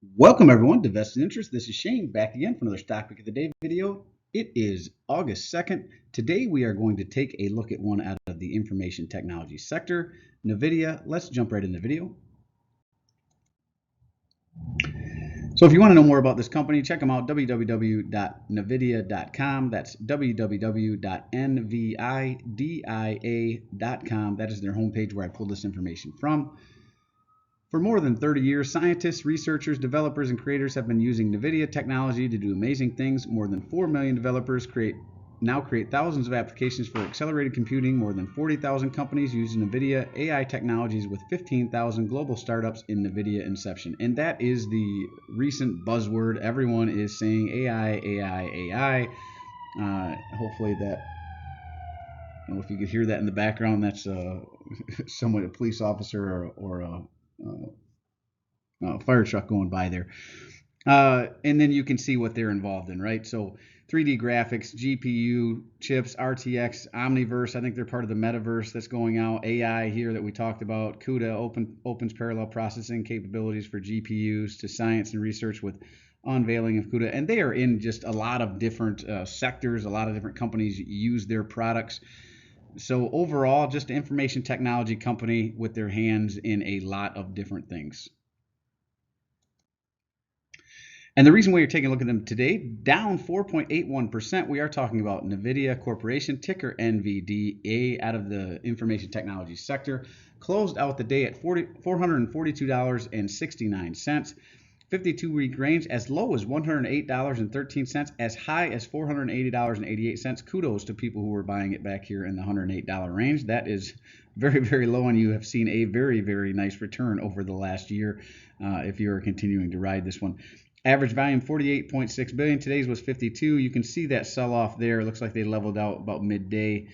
Welcome everyone to Vested Interest. This is Shane back again for another Stock Pick of the Day video. It is August 2nd. Today we are going to take a look at one out of the information technology sector, Nvidia. Let's jump right in the video. So if you want to know more about this company, check them out, www.nvidia.com. That's www.nvidia.com. That is their homepage where I pulled this information from. For more than 30 years, scientists, researchers, developers, and creators have been using NVIDIA technology to do amazing things. More than 4 million developers now create thousands of applications for accelerated computing. More than 40,000 companies use NVIDIA AI technologies with 15,000 global startups in NVIDIA inception. And that is the recent buzzword. Everyone is saying AI, AI, AI. Hopefully that, I don't know if you could hear that in the background. That's someone, a police officer or a fire truck going by there. And then you can see what they're involved in, right? So 3D graphics, GPU chips, RTX, Omniverse. I think they're part of the metaverse that's going out. AI here that we talked about. CUDA opens parallel processing capabilities for GPUs to science and research with unveiling of CUDA. And they are in just a lot of different sectors. A lot of different companies use their products. So overall, just an information technology company with their hands in a lot of different things. And the reason we are taking a look at them today, down 4.81%, we are talking about Nvidia Corporation, ticker NVDA, out of the information technology sector. Closed out the day at $442.69. 52-week range as low as $108.13, as high as $480.88. Kudos to people who were buying it back here in the $108 range. That is very, very low, and you have seen a very, very nice return over the last year if you're continuing to ride this one. Average volume 48.6 billion. Today's was 52. You can see that sell off there. It looks like they leveled out about midday.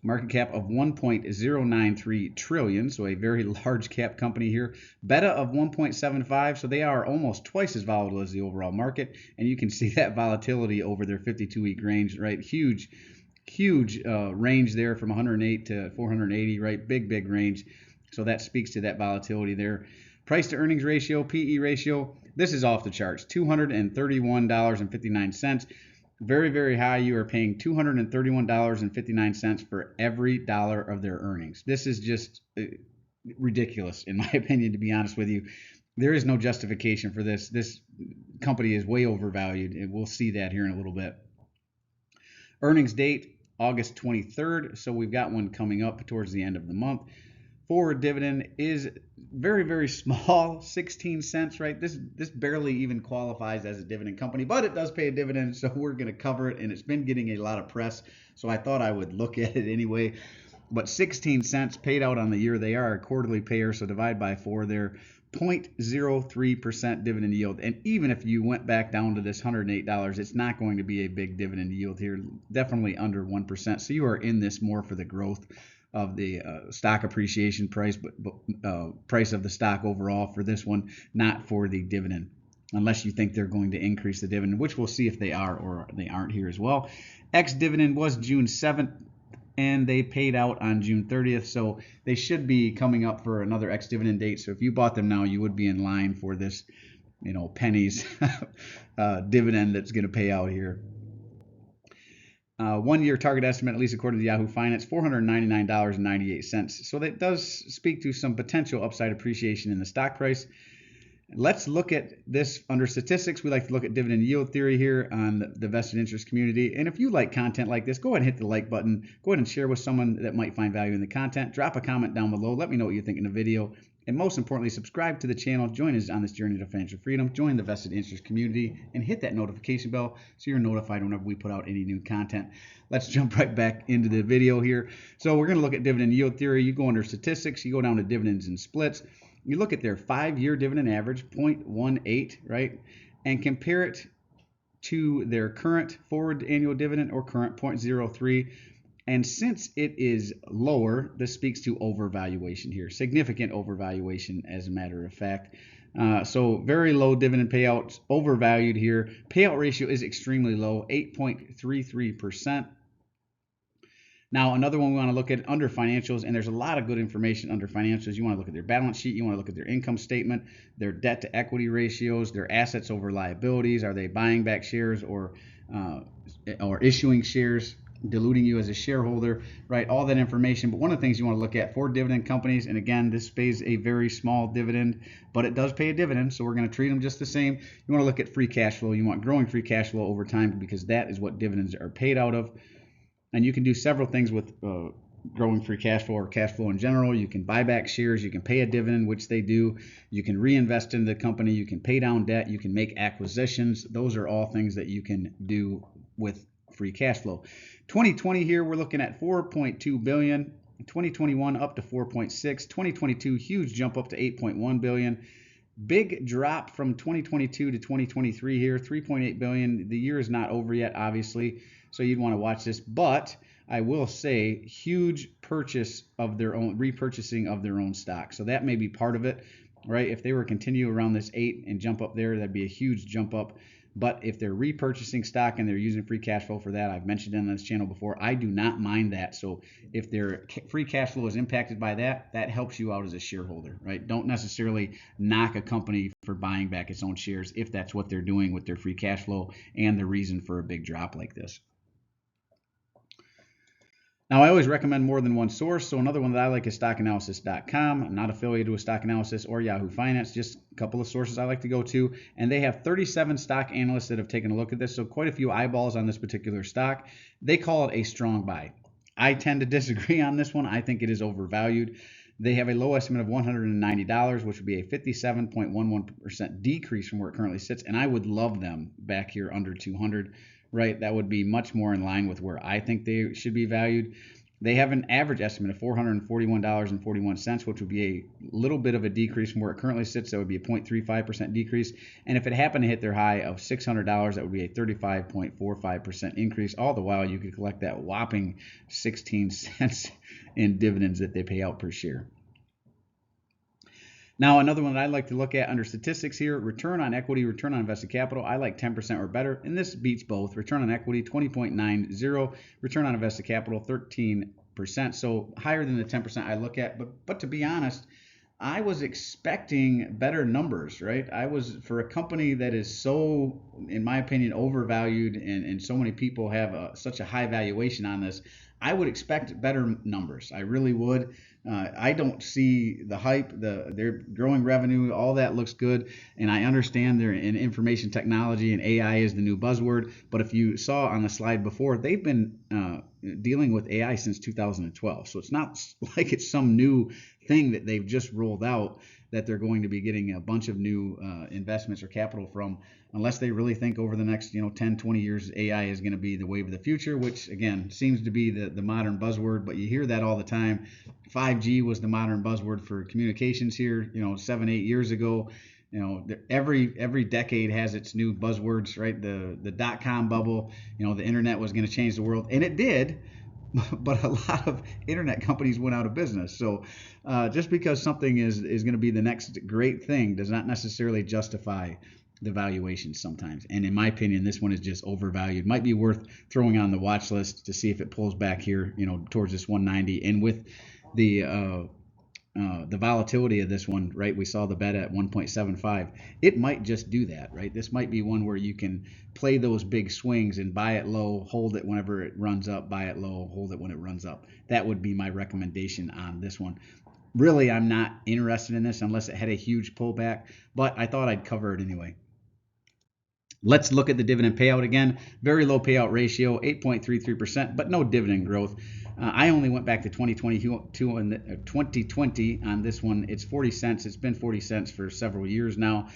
Market cap of 1.093 trillion, so a very large cap company here. Beta of 1.75, so they are almost twice as volatile as the overall market, and you can see that volatility over their 52-week range, right? Huge range there from 108 to 480, right? Big range. So that speaks to that volatility there. Price to earnings ratio, PE ratio, this is off the charts, $231.59. Very, very high. You are paying $231.59 for every dollar of their earnings. This is just ridiculous, in my opinion, to be honest with you. There is no justification for this. This company is way overvalued, and we'll see that here in a little bit. Earnings date, August 23rd, so we've got one coming up towards the end of the month. Forward dividend is very, very small, 16 cents, right? This barely even qualifies as a dividend company, but it does pay a dividend, so we're going to cover it, and it's been getting a lot of press, so I thought I would look at it anyway. But 16 cents paid out on the year. They are a quarterly payer, so divide by 4 there. 0.03% dividend yield. And even if you went back down to this $108, it's not going to be a big dividend yield here, definitely under 1%. So you are in this more for the growth of the stock appreciation price, but price of the stock overall for this one, not for the dividend, unless you think they're going to increase the dividend, which we'll see if they are or they aren't here as well. Ex-dividend was June 7th, and they paid out on June 30th, so they should be coming up for another ex-dividend date. So if you bought them now, you would be in line for this, pennies dividend that's going to pay out here. 1 year target estimate, at least according to Yahoo Finance, $499.98. So that does speak to some potential upside appreciation in the stock price. Let's look at this under statistics. We like to look at dividend yield theory here on the vested interest community. And if you like content like this, go ahead and hit the like button. Go ahead and share with someone that might find value in the content. Drop a comment down below. Let me know what you think in the video. And most importantly, subscribe to the channel. Join us on this journey to financial freedom. Join the vested interest community and hit that notification bell so you're notified whenever we put out any new content. Let's jump right back into the video here. So we're going to look at dividend yield theory. You go under statistics. You go down to dividends and splits. You look at their 5-year dividend average, 0.18, right, and compare it to their current forward annual dividend or current 0.03. And since it is lower, this speaks to overvaluation here, significant overvaluation as a matter of fact. So very low dividend payouts, overvalued here. Payout ratio is extremely low, 8.33%. Now, another one we want to look at under financials, and there's a lot of good information under financials. You want to look at their balance sheet, you want to look at their income statement, their debt to equity ratios, their assets over liabilities. Are they buying back shares or issuing shares, diluting you as a shareholder, right? All that information. But one of the things you want to look at for dividend companies, and again, this pays a very small dividend, but it does pay a dividend, so we're going to treat them just the same. You want to look at free cash flow. You want growing free cash flow over time because that is what dividends are paid out of. And you can do several things with growing free cash flow or cash flow in general. You can buy back shares, you can pay a dividend, which they do. You can reinvest in the company, you can pay down debt, you can make acquisitions. Those are all things that you can do with free cash flow. 2020 here, we're looking at 4.2 billion. 2021 up to 4.6. 2022 huge jump up to 8.1 billion. Big drop from 2022 to 2023 here, 3.8 billion. The year is not over yet, obviously, so you'd want to watch this. But I will say, huge purchase of their own, repurchasing of their own stock. So that may be part of it, right? If they were to continue around this 8 and jump up there, that'd be a huge jump up. But if they're repurchasing stock and they're using free cash flow for that, I've mentioned on this channel before, I do not mind that. So if their free cash flow is impacted by that, that helps you out as a shareholder, right? Don't necessarily knock a company for buying back its own shares if that's what they're doing with their free cash flow and the reason for a big drop like this. Now, I always recommend more than one source. So another one that I like is stockanalysis.com. I'm not affiliated with Stock Analysis or Yahoo Finance, just a couple of sources I like to go to. And they have 37 stock analysts that have taken a look at this. So quite a few eyeballs on this particular stock. They call it a strong buy. I tend to disagree on this one. I think it is overvalued. They have a low estimate of $190, which would be a 57.11% decrease from where it currently sits. And I would love them back here under 200. Right, that would be much more in line with where I think they should be valued. They have an average estimate of $441.41, which would be a little bit of a decrease from where it currently sits. That would be a 0.35% decrease. And if it happened to hit their high of $600, that would be a 35.45% increase. All the while, you could collect that whopping 16 cents in dividends that they pay out per share. Now, another one that I'd like to look at under statistics here, return on equity, return on invested capital. I like 10% or better, and this beats both. Return on equity, 20.90. Return on invested capital, 13%. So higher than the 10% I look at. But to be honest, I was expecting better numbers, right? For a company that is so, in my opinion, overvalued and so many people have such a high valuation on this, I would expect better numbers. I really would. I don't see the hype, their growing revenue, all that looks good. And I understand they're in information technology and AI is the new buzzword. But if you saw on the slide before, they've been dealing with AI since 2012. So it's not like it's some new thing that they've just rolled out that they're going to be getting a bunch of new investments or capital from, unless they really think over the next 10, 20 years AI is going to be the wave of the future, which again seems to be the modern buzzword. But you hear that all the time. 5G was the modern buzzword for communications here 7, 8 years ago. Every decade has its new buzzwords, right? The dot-com bubble, the internet was going to change the world, and it did. But a lot of internet companies went out of business. So just because something is going to be the next great thing does not necessarily justify the valuation sometimes. And in my opinion, this one is just overvalued. Might be worth throwing on the watch list to see if it pulls back here, towards this 190. And with the volatility of this one, right? We saw the bet at 1.75. It might just do that, right? This might be one where you can play those big swings and buy it low, hold it whenever it runs up, buy it low, hold it when it runs up. That would be my recommendation on this one. Really, I'm not interested in this unless it had a huge pullback, but I thought I'd cover it anyway. Let's look at the dividend payout again. Very low payout ratio, 8.33%, but no dividend growth. I only went back to 2020 on this one. It's 40 cents. It's been 40 cents for several years now.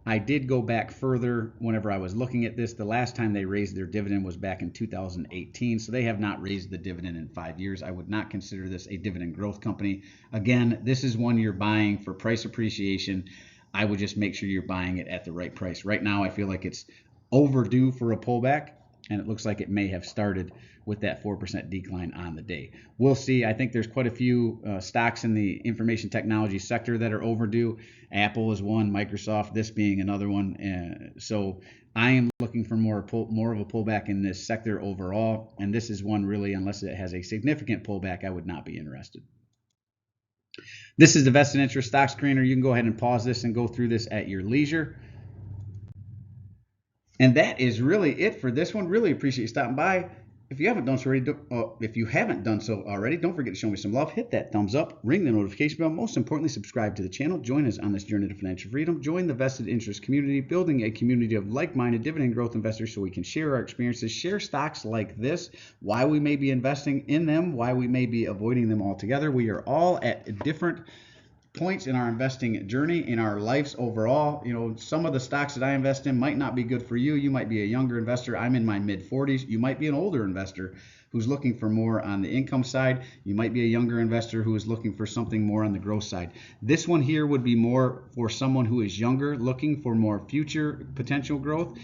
I did go back further whenever I was looking at this. The last time they raised their dividend was back in 2018, so they have not raised the dividend in 5 years. I would not consider this a dividend growth company. Again, this is one you're buying for price appreciation. I would just make sure you're buying it at the right price. Right now, I feel like it's overdue for a pullback. and it looks like it may have started with that 4% decline on the day. We'll see. I think there's quite a few stocks in the information technology sector that are overdue. Apple is one, Microsoft, this being another one. So I am looking for more of a pullback in this sector overall, and this is one really, unless it has a significant pullback, I would not be interested. This is the vested interest stock screener. You can go ahead and pause this and go through this at your leisure. And that is really it for this one. Really appreciate you stopping by. If you haven't done so already, don't forget to show me some love. Hit that thumbs up, ring the notification bell. Most importantly, subscribe to the channel. Join us on this journey to financial freedom. Join the vested interest community, building a community of like-minded dividend growth investors so we can share our experiences, share stocks like this, why we may be investing in them, why we may be avoiding them altogether. We are all at different points in our investing journey, in our lives overall. Some of the stocks that I invest in might not be good for you. You might be a younger investor. I'm in my mid 40s. You might be an older investor who's looking for more on the income side. You might be a younger investor who is looking for something more on the growth side. This one here would be more for someone who is younger, looking for more future potential growth.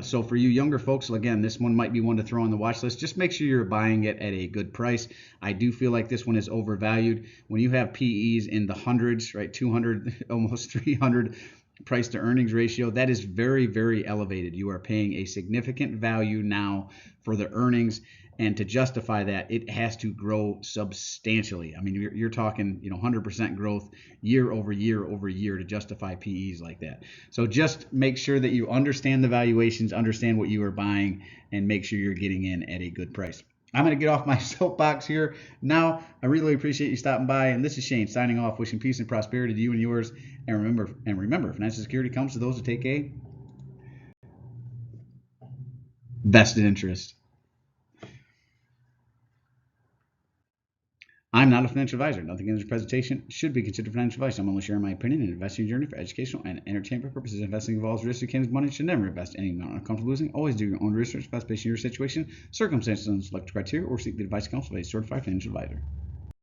So for you younger folks, again, this one might be one to throw on the watch list. Just make sure you're buying it at a good price. I do feel like this one is overvalued. When you have PEs in the hundreds, right, 200, almost 300 price to earnings ratio, that is very, very elevated. You are paying a significant value now for the earnings. And to justify that, it has to grow substantially. I mean, you're talking, 100% growth year over year over year to justify PEs like that. So just make sure that you understand the valuations, understand what you are buying, and make sure you're getting in at a good price. I'm going to get off my soapbox here now. I really appreciate you stopping by. And this is Shane signing off, wishing peace and prosperity to you and yours. And remember, financial security comes to those who take a vested interest. I'm not a financial advisor. Nothing in this presentation should be considered financial advice. I'm only sharing my opinion and investing journey for educational and entertainment purposes. Investing involves risk. You can't money. Should never invest any amount uncomfortable losing. Always do your own research, best based on your situation, circumstances, and select criteria, or seek the advice and counsel of a certified financial advisor.